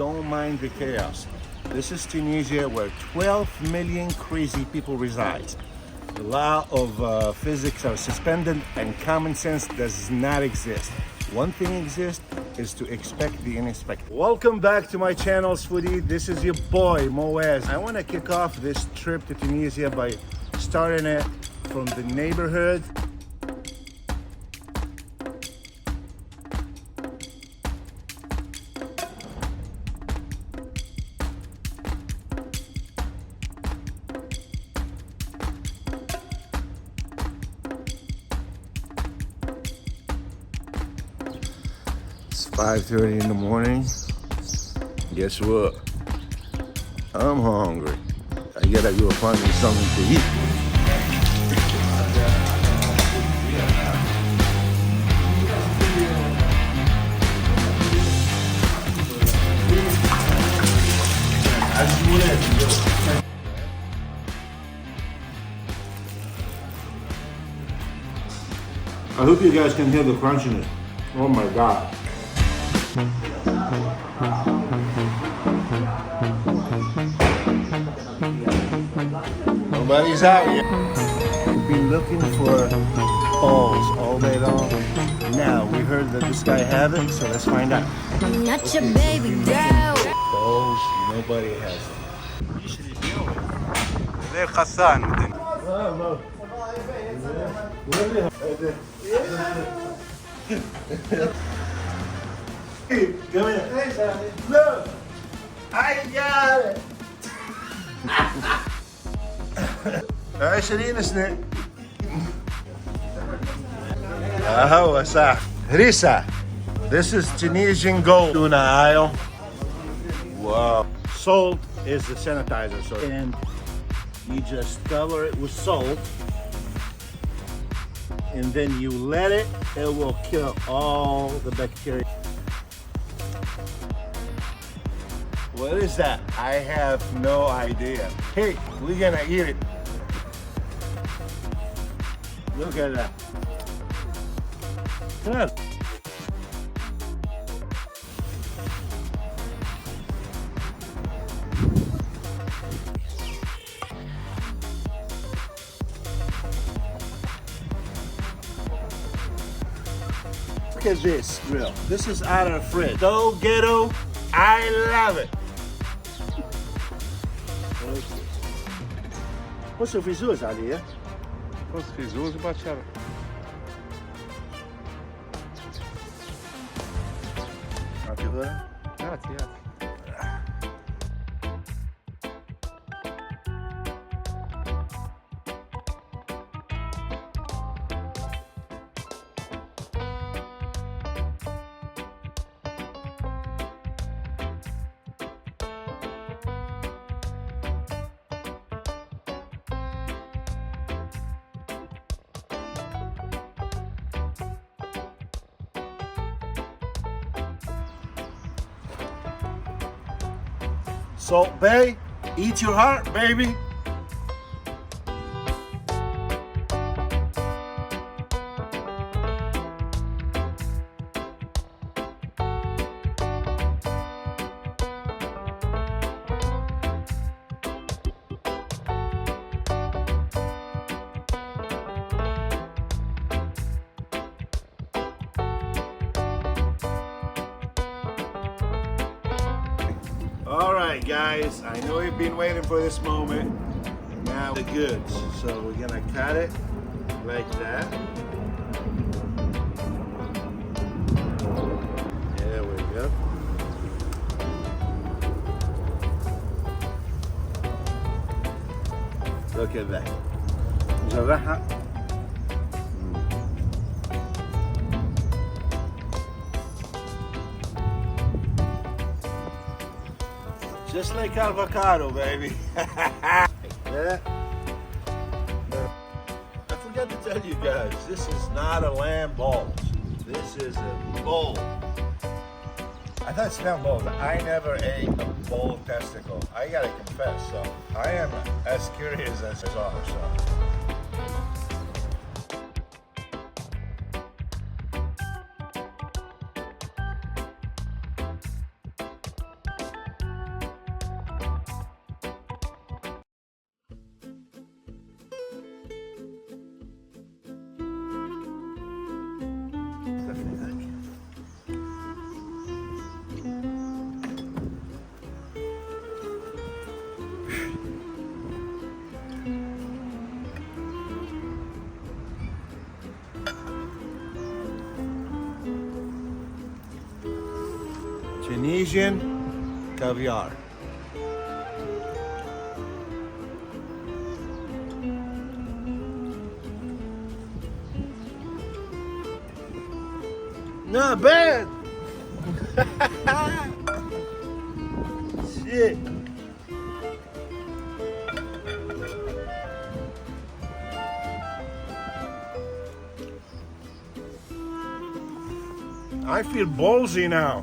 Don't mind the chaos. This is Tunisia, where 12 million crazy people reside. The law of physics are suspended and common sense does not exist. One thing exists is to expect the unexpected. Welcome back to my channel's foodie. This is your boy Moaz. I want to kick off this trip to Tunisia by starting it from the neighborhood. It's 5:30 in the morning. Guess what? I'm hungry. I gotta go find me something to eat. I hope you guys can hear the crunchiness. Oh my god. Nobody's out yet. We've been looking for balls all day long. Now we heard that this guy have it, so let's find out. I'm not your baby girl. Balls, nobody has it. زي الخسان مثل. Come here. Look, I got it. 20 سنة. هو صح. هريسة. This is Tunisian gold. Tuna aisle. Wow. Salt is the sanitizer, so and you just cover it with salt, and then you let it. It will kill all the bacteria. What is that? I have no idea. Hey, we're gonna eat it. Look at that. Come on. Look at this grill. This is out of the fridge. So ghetto, I love it. Posso fizuz ali, é? Posso fizuz e bateram. Agora. Grazie. Salt Bay, eat your heart, baby. All right, guys, I know you've been waiting for this moment. Now the goods. So we're gonna cut it like that. There we go. Look at that. نجرحها. Just like avocado, baby. Yeah. I forgot to tell you guys, this is not a lamb balls. This is a bull. I thought it's lamb balls. I never ate a bull testicle. I gotta confess, so I am as curious as all. So. Tunisian caviar. Not bad. Shit. I feel ballsy now.